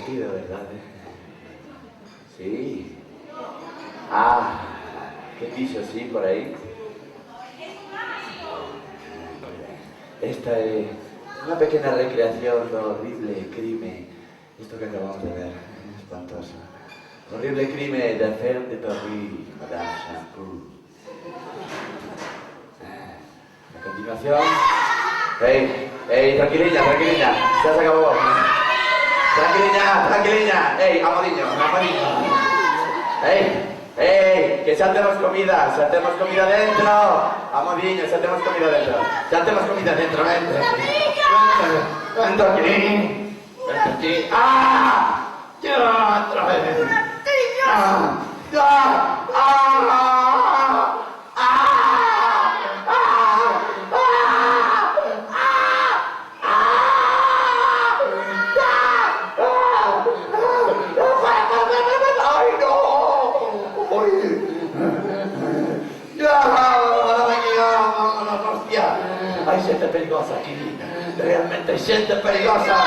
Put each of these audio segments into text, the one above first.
divertido, ¿verdad? Sí. Ah, ¿qué piso sí por ahí? Esta es una pequeña recreación de horrible crimen. Esto que acabamos de ver es espantoso. Horrible crimen de Ferme de Paris, Madame Shampoo. A continuación... ¡Ey, tranquililla! Ya se acabó. Tranquililla. ¡Ey, amodiño! ¡Ey! Que xa temos comida dentro. Amodiño, xa temos comida dentro. Vente aquí. ¡Ah! ¡Ya, otra vez! Hay gente peligrosa aquí, realmente hay gente peligrosa.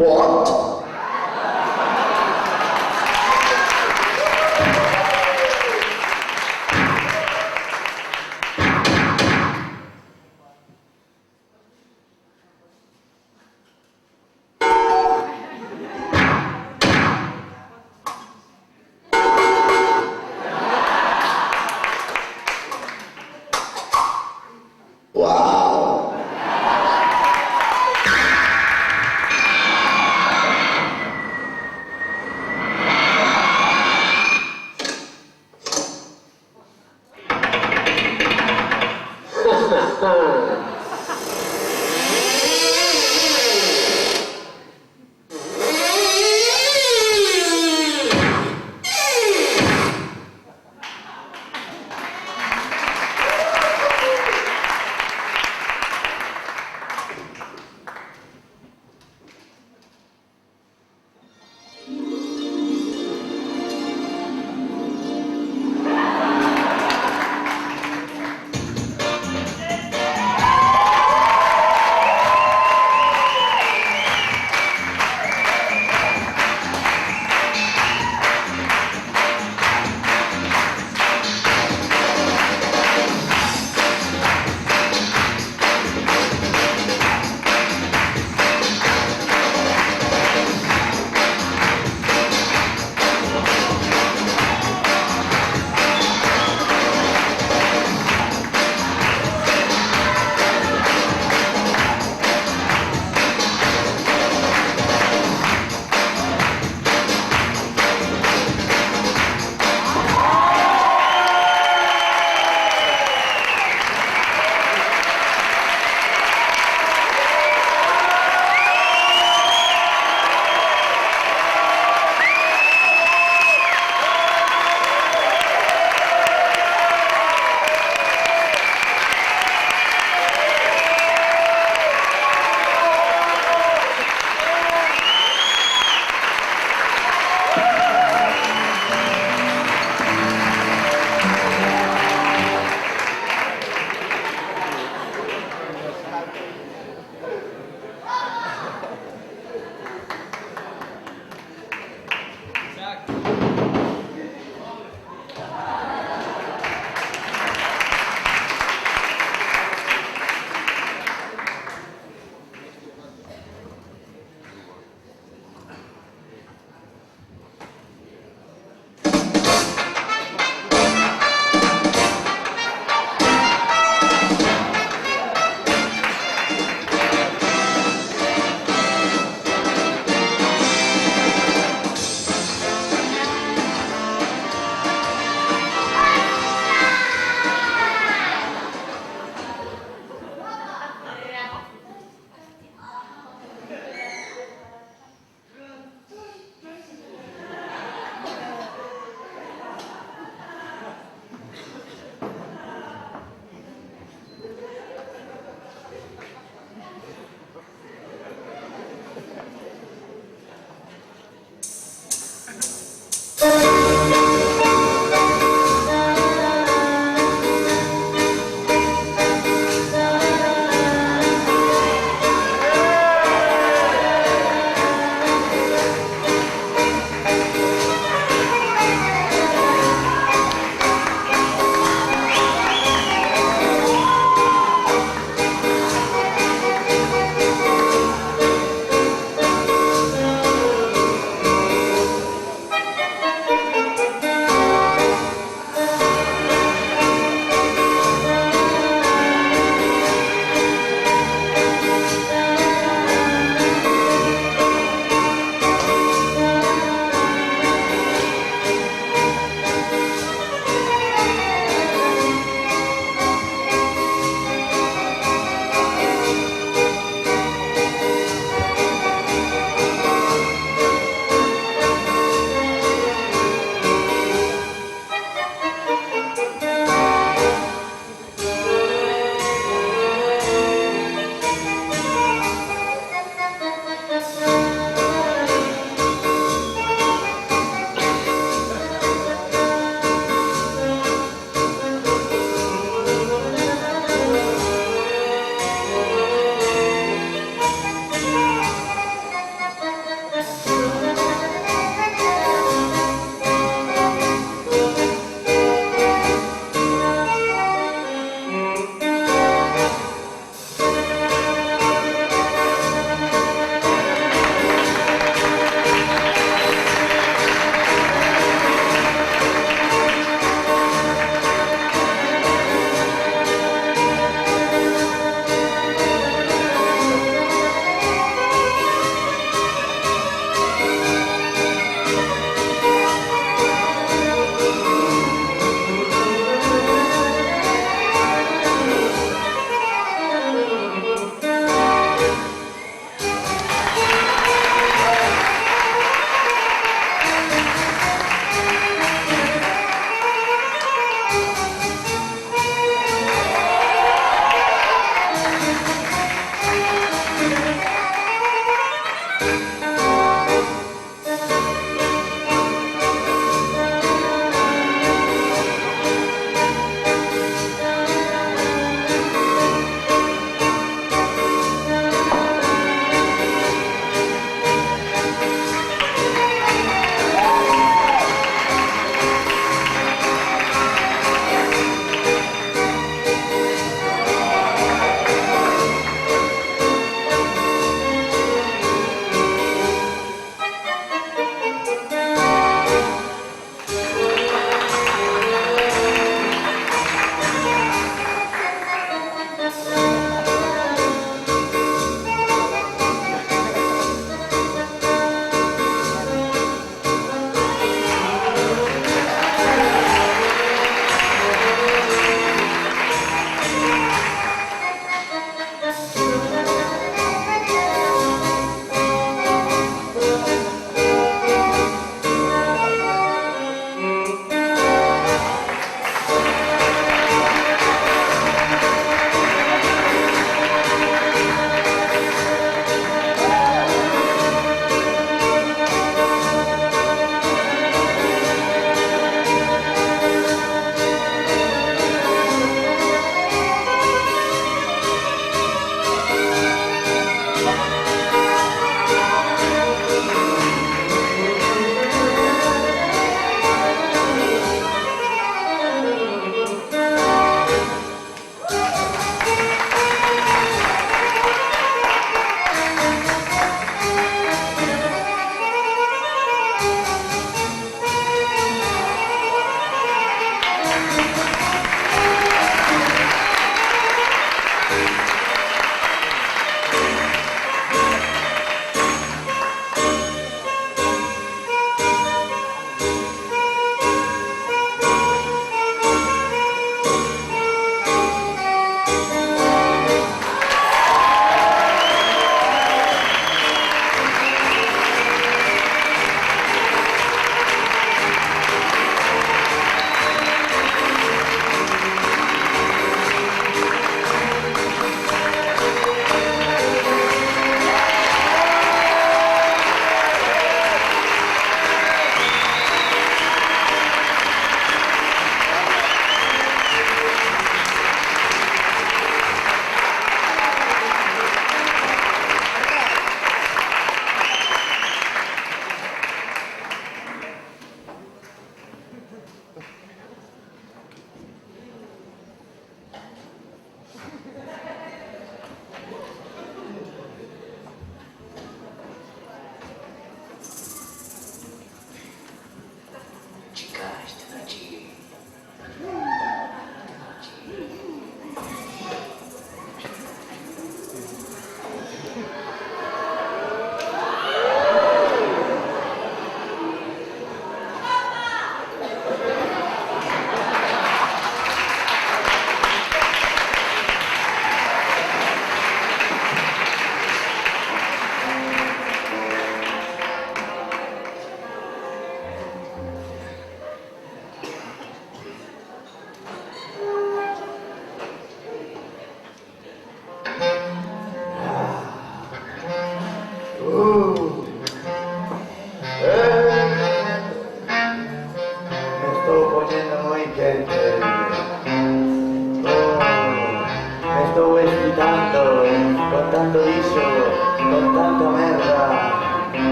What? Wow.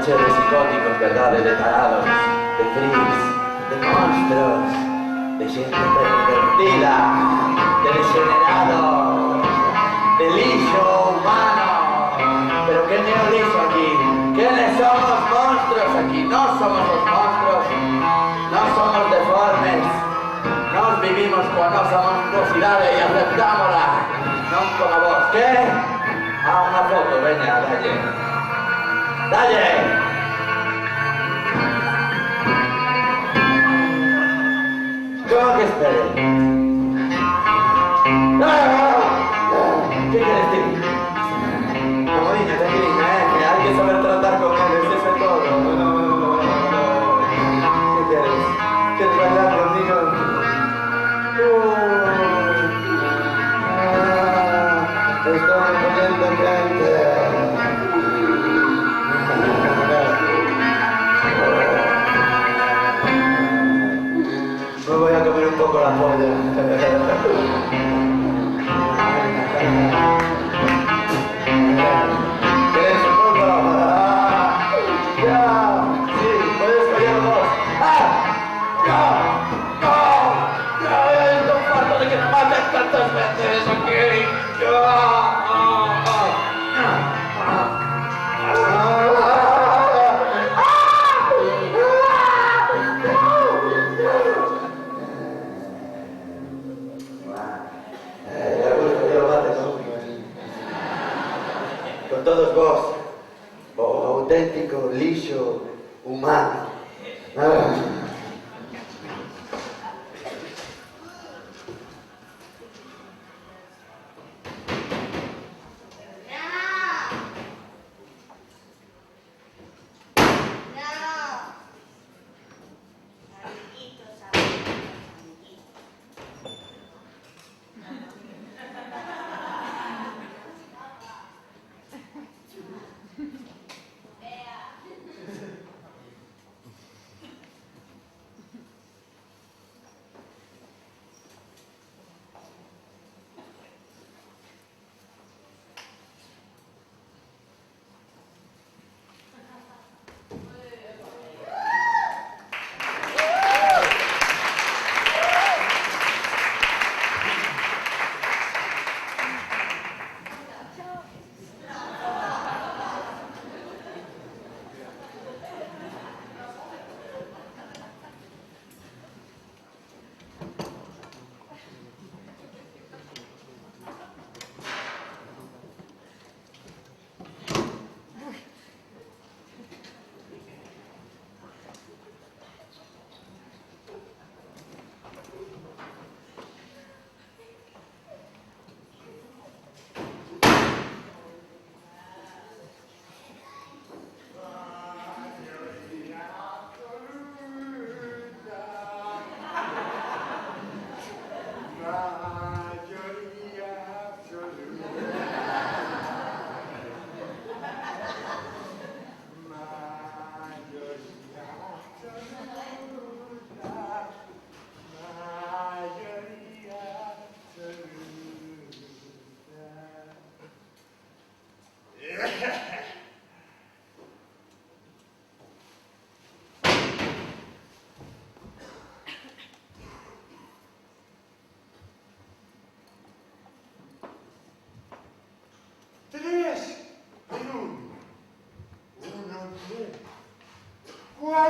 tacheros psicóticos, verdades de tarados, de freaks, de monstruos, de gente pervertida, de degenerados, de liso humano. Pero ¿qué tiene liso aquí? ¿Quiénes somos monstruos aquí? No somos los monstruos, no somos deformes, nos vivimos con nosa monstruosidade e aceptámola, non como vos. ¿Qué? Ah, una foto, veña, dalle. ¡Dalle! ¿Cómo que espere? ¿Qué quieres decir? Como niña, tranquilita, que hay que saber tratar con él, eso es todo. ¿Qué quieres? ¿Quieres bailar conmigo? Estoy poniendo gente. Me voy a comer un poco la polla. ¿Quieres un poco? ¡Ya! Sí, puedes coger dos. ¡Ah!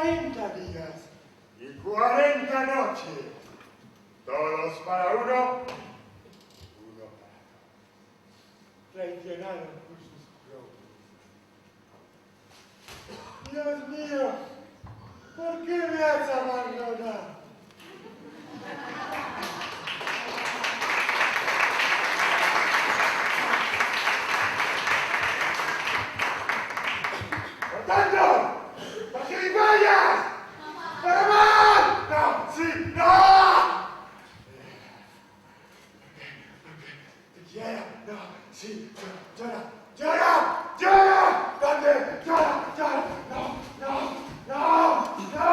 40 días y 40 noches, todos para uno, uno para dos, traicionados por sus propios. Dios mío, ¿por qué me has abandonado? ¡Tanto! ¡No gilipollas! ¡Mamá! ¡No! ¡Sí! ¡No! Te quiero. ¡No! ¡Sí! ¡Llora! ¡Llora! ¡Llora! ¿Dónde? ¡Llora! ¡Llora! ¡No! ¡No! ¡No! ¡No!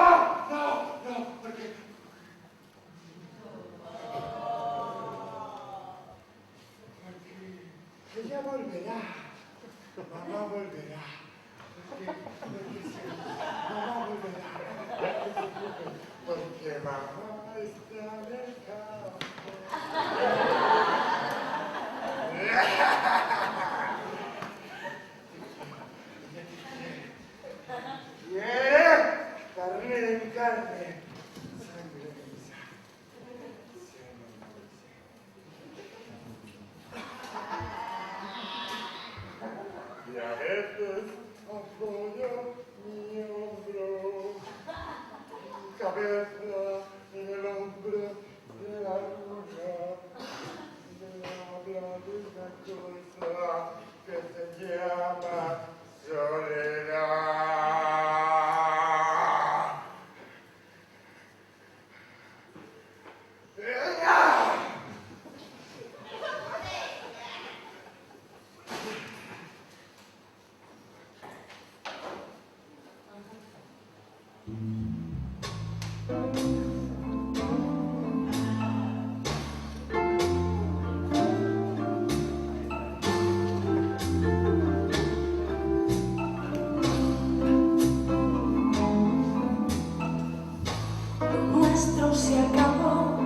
¡No! ¡No! ¿Por qué? Porque ella volverá. Mamá volverá. Mamá volverá. Porque mamá está en el campo. ¿Quiere? Carne de mi carne. Sangre de mi sangre. Y a veces apoyo mi hombro, mi cabeza en el hombro de la luna, y me habla de una cosa que se llama soledad. Nuestro se acabó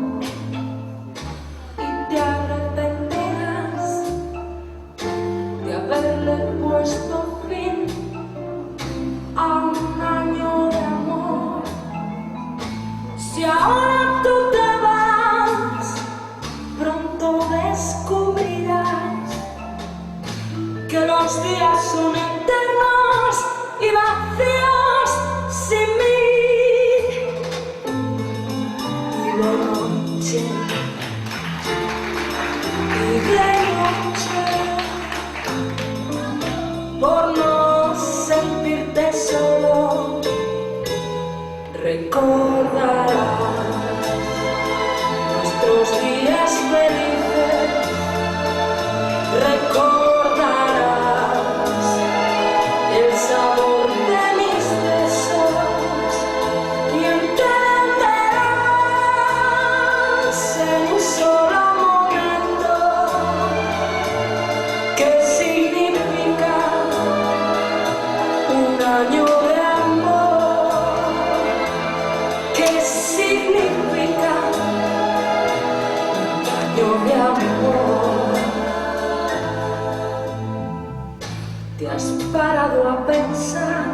y te arrepentirás de haberle puesto fin a un año de amor. Si ahora tú te vas, pronto descubrirás que los días son eternos y vacíos sin mí. Por no sentirte solo, recordarás nuestros días felices, recordarás el sabor de mis besos y entenderás en un solo momento qué significa un año de amor, qué significa un año de amor. ¿Te has parado a pensar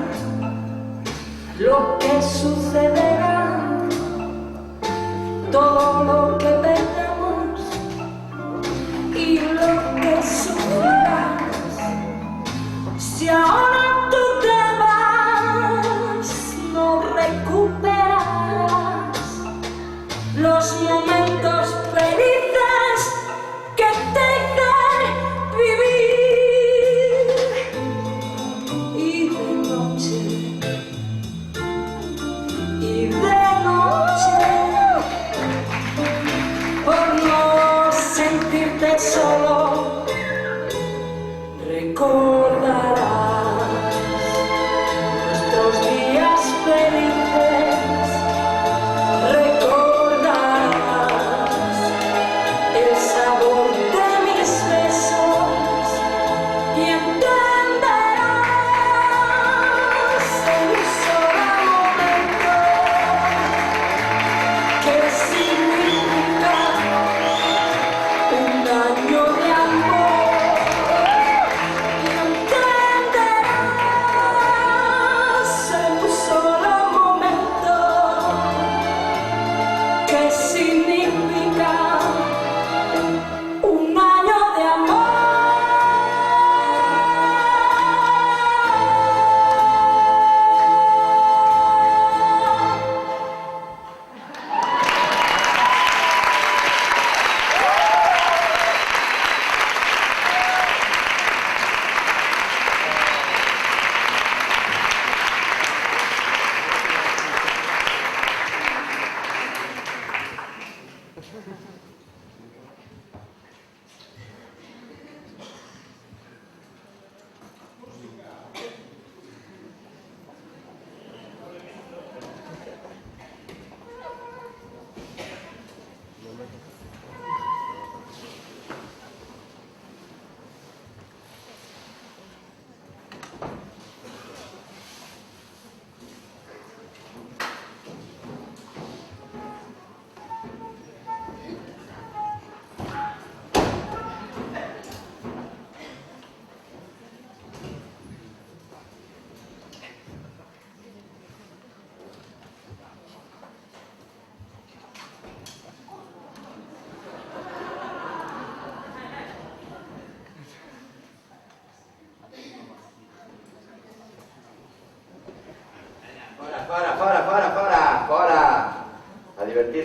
lo que sucederá? Todo lo que perdemos y lo que sufrirás. Si ahora tú te vas, no recuperarás los momentos felices que te dejan vivir. Y de noche, y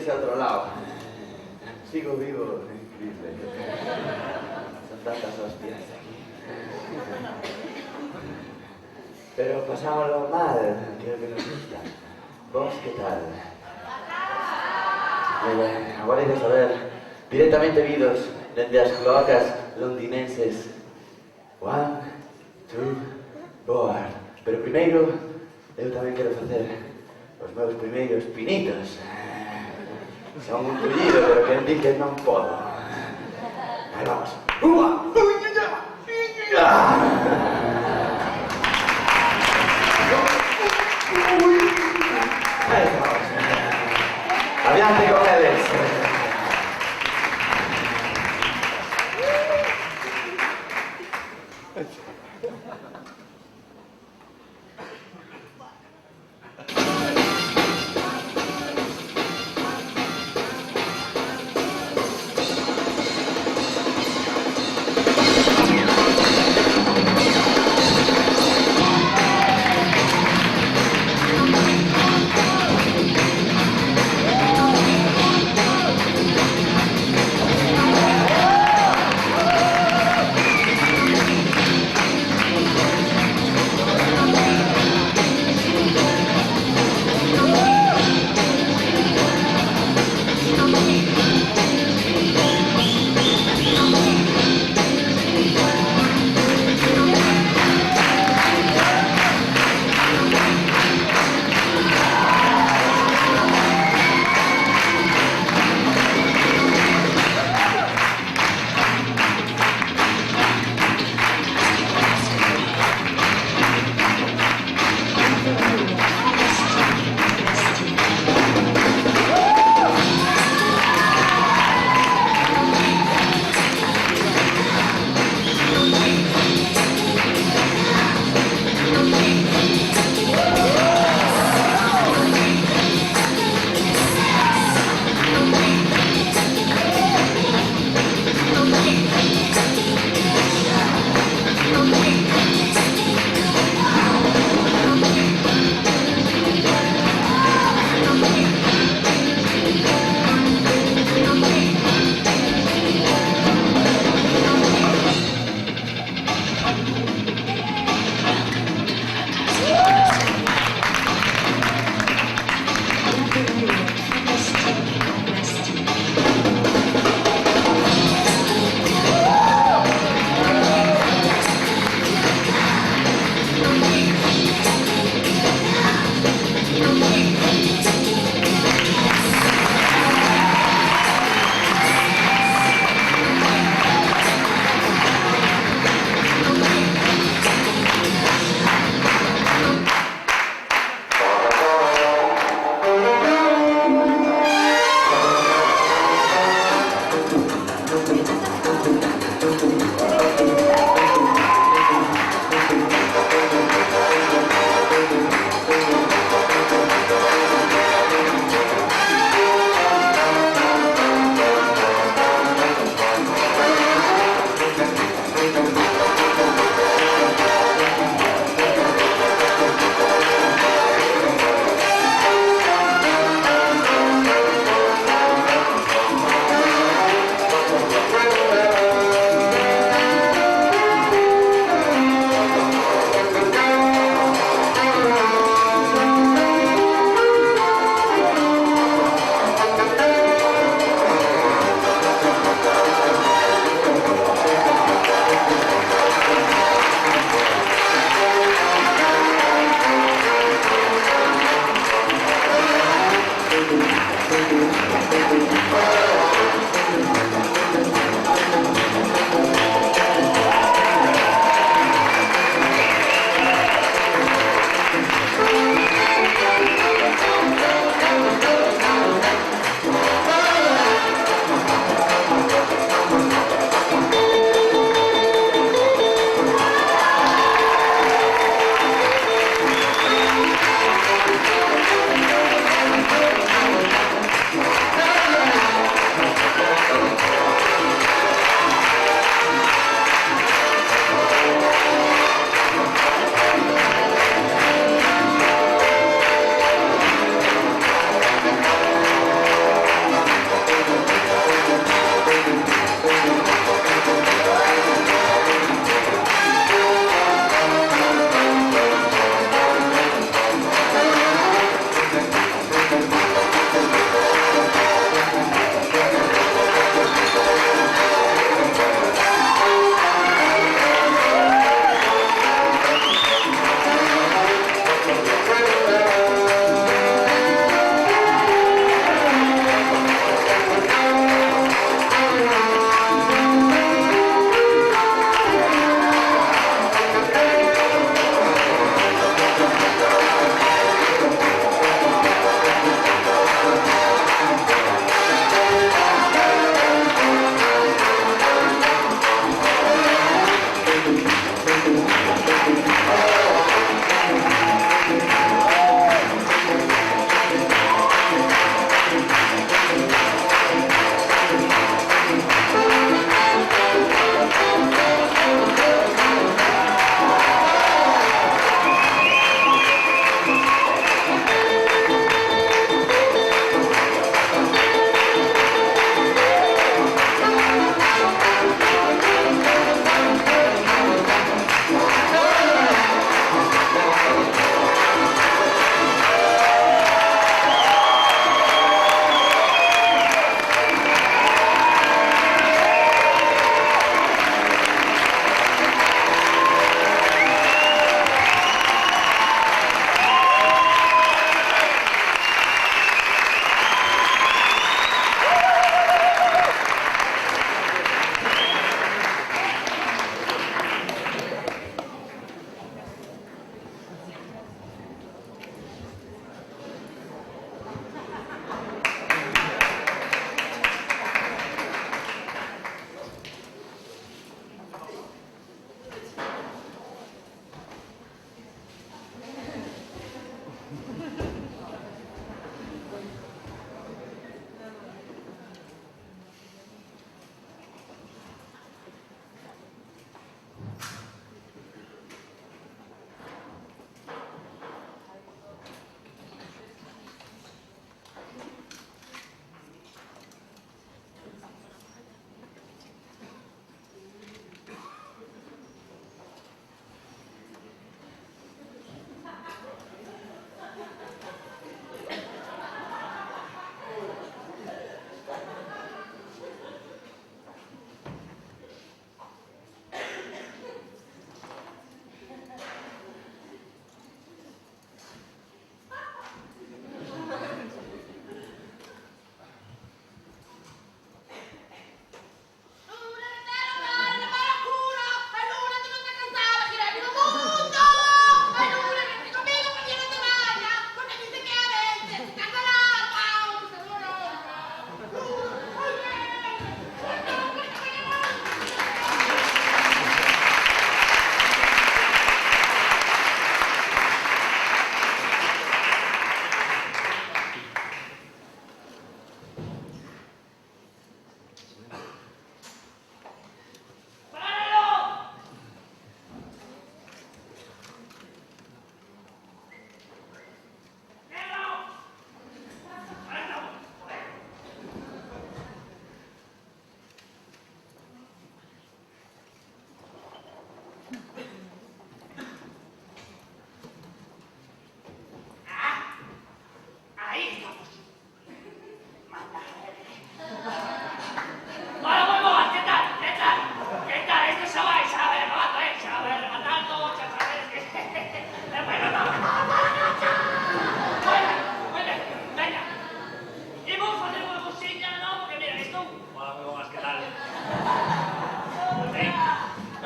irse a otro lado. Sigo vivo, increíble. Son tantas hostias aquí. Pero pasámoslo mal, creo que nos gusta. ¿Vos qué tal? Agora ides a ver directamente vidos dende as cloacas londinenses. 1, 2, board. Pero primeiro, eu tamén quero facer os meus primeiros pinitos. Son un tullido, pero quen di que non podo. Aí vamos. Aí vamos. Adiante con eles.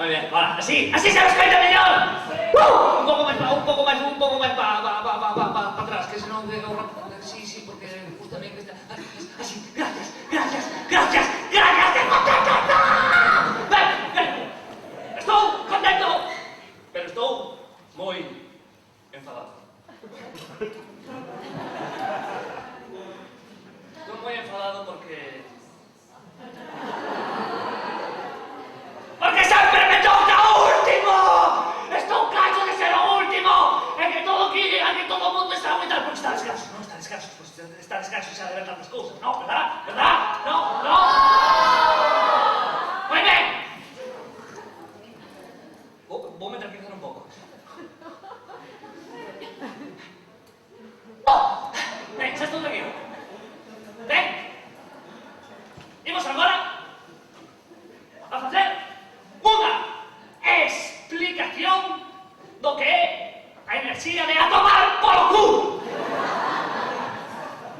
Muy bien, ahora, así sabes que hay de millón. Un poco más para atrás, que si no, sí, porque justamente está... Así, gracias, tengo contento. Ven. Estoy contento, pero estoy muy enfadado. Estoy muy enfadado porque siempre me toca último. Estoy cacho de ser lo último. En que todo el mundo está muy tal, porque está descanso, ¿no? Está descanso y se ha de ver tantas cosas, ¿no? ¿Verdad? No. Muy bien. Vos me tranquilizar un poco. Ven, estás todo tranquilo. Ven. Imos agora a facer unha explicación do que é a enerxía de a tomar polo culo.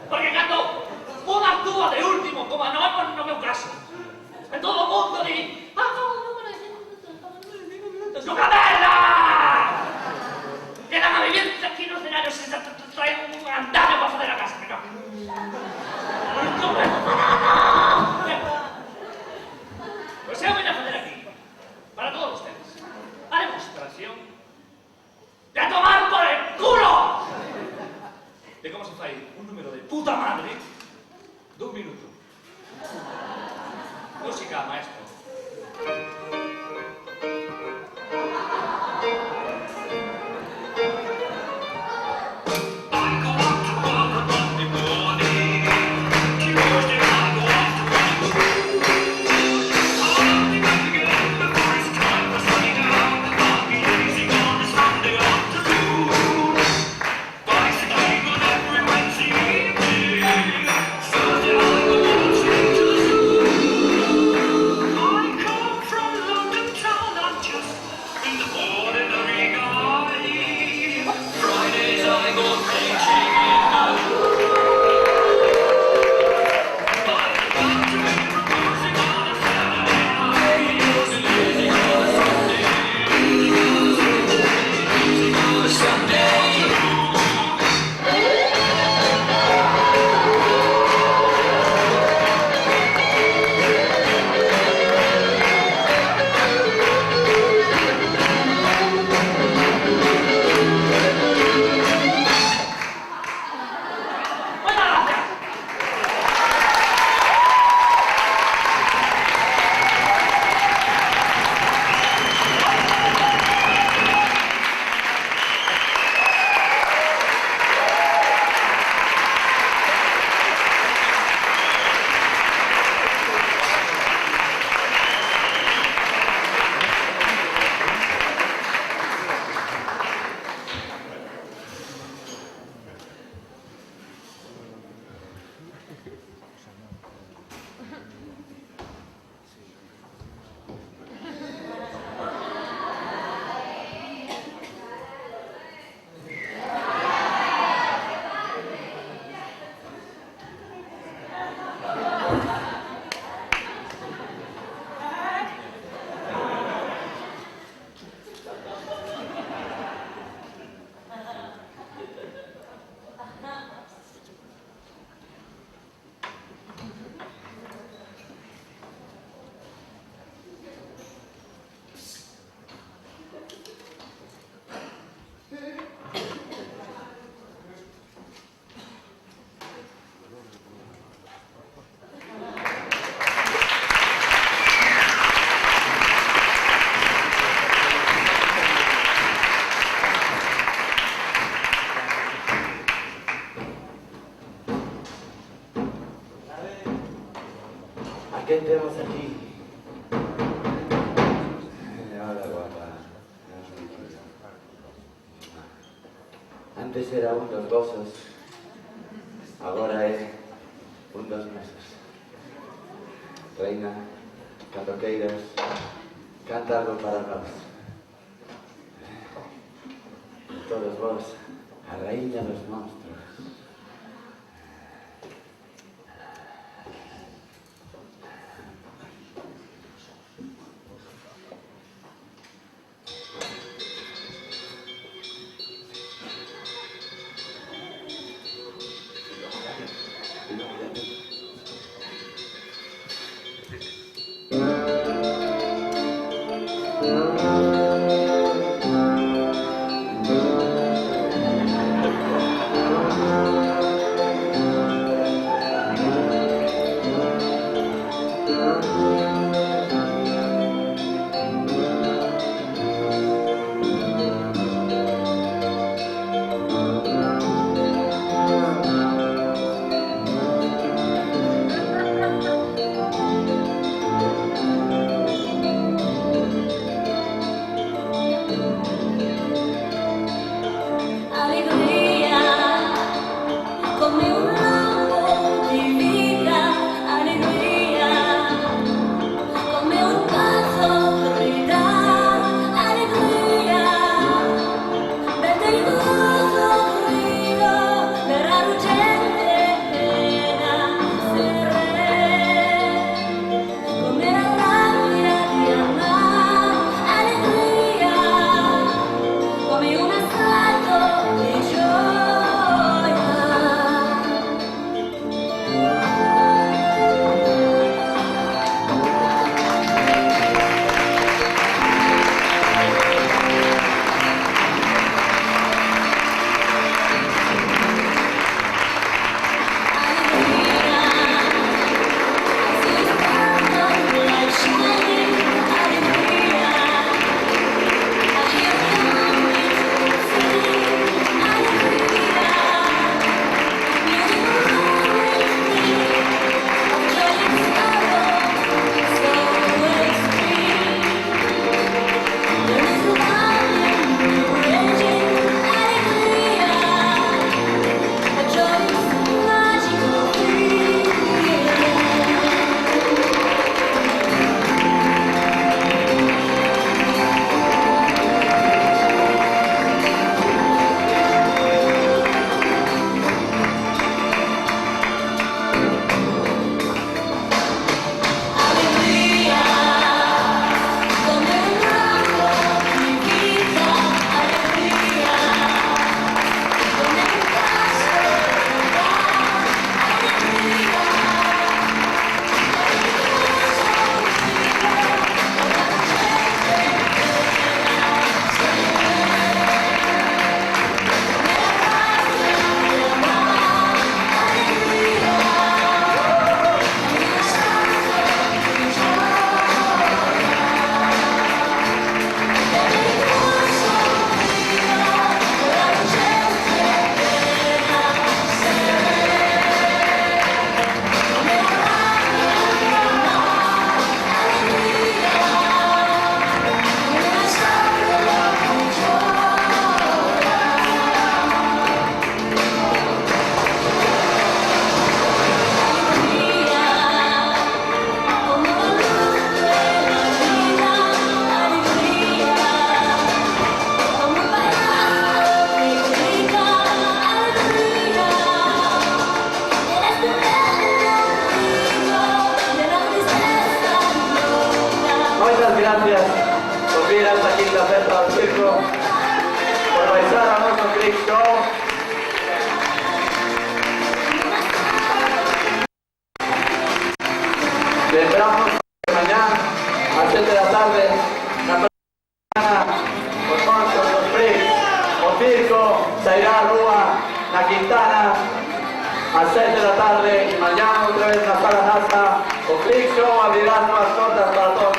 Porque cando un actúa de último, como no meu caso, e todo o mundo di ¡no caberla! Quedan a vivir aquí no escenario se traen un andamio para fazer a casa, que no. Non me gusta nada! Pois eu vim a fazer aquí, para todos ustedes, a demostración de a tomar por el culo de como se fai un número de puta madre dun minuto. Música, maestro. ¿Qué tenemos aquí? Hola, guapa. Antes era un dos gozos, agora é un dos meses. Reina, cando queiras, canta algo para nós. Todos vos, a raíña dos monstros. gracias al circo por bailar a nuestro Click Show. Le esperamos mañana a las 7 de la tarde, con Moncho, los Bricks, o Circo, Sairá Rúa, La Quintana, a las 6 de la tarde, y mañana otra vez en la sala NASA, o Click Show abrirá nuevas puertas para todos.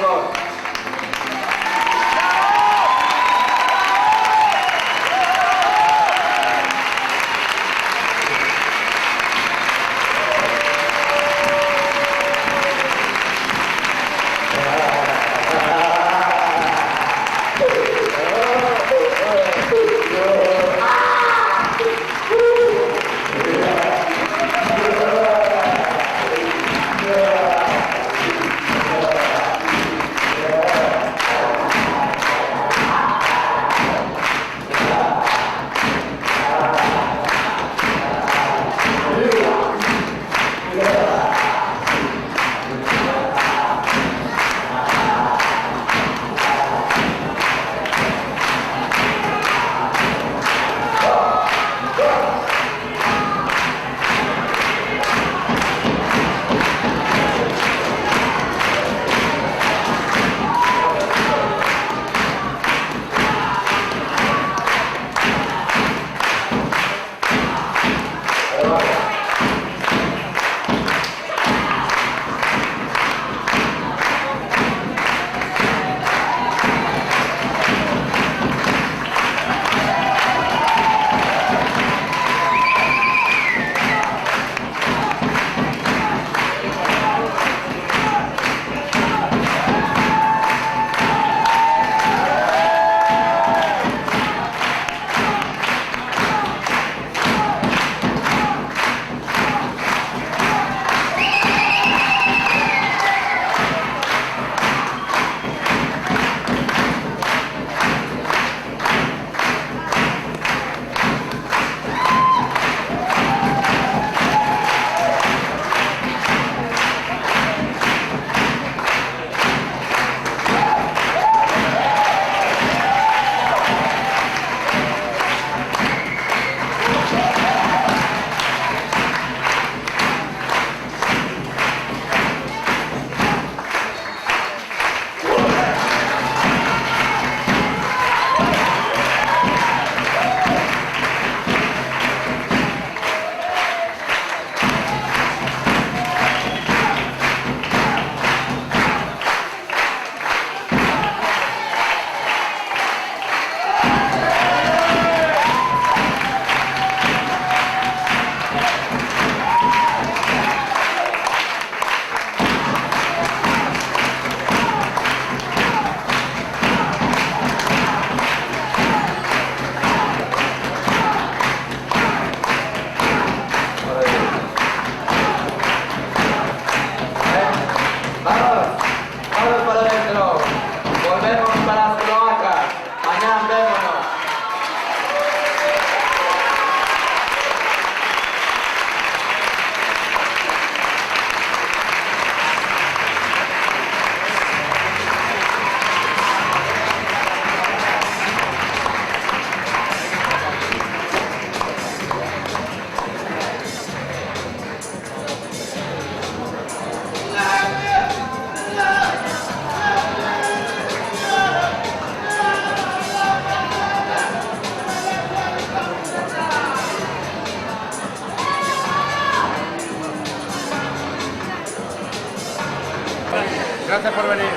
Gracias por venir.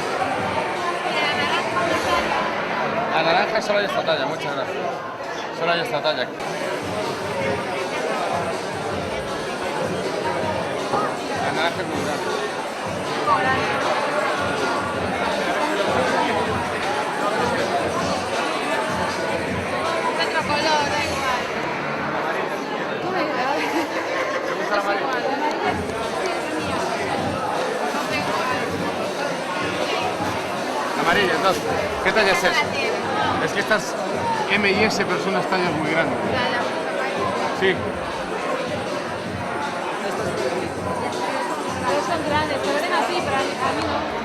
La naranja solo hay esta talla, muchas gracias. Solo hay esta talla. La naranja es muy grande. Otro color, da igual. ¿Te gusta la amarilla? La amarilla, entonces, ¿qué talla es esa? Es que estas M y S, pero son unas tallas muy grandes. Sí. Son grandes, se ven así, pero a mí no.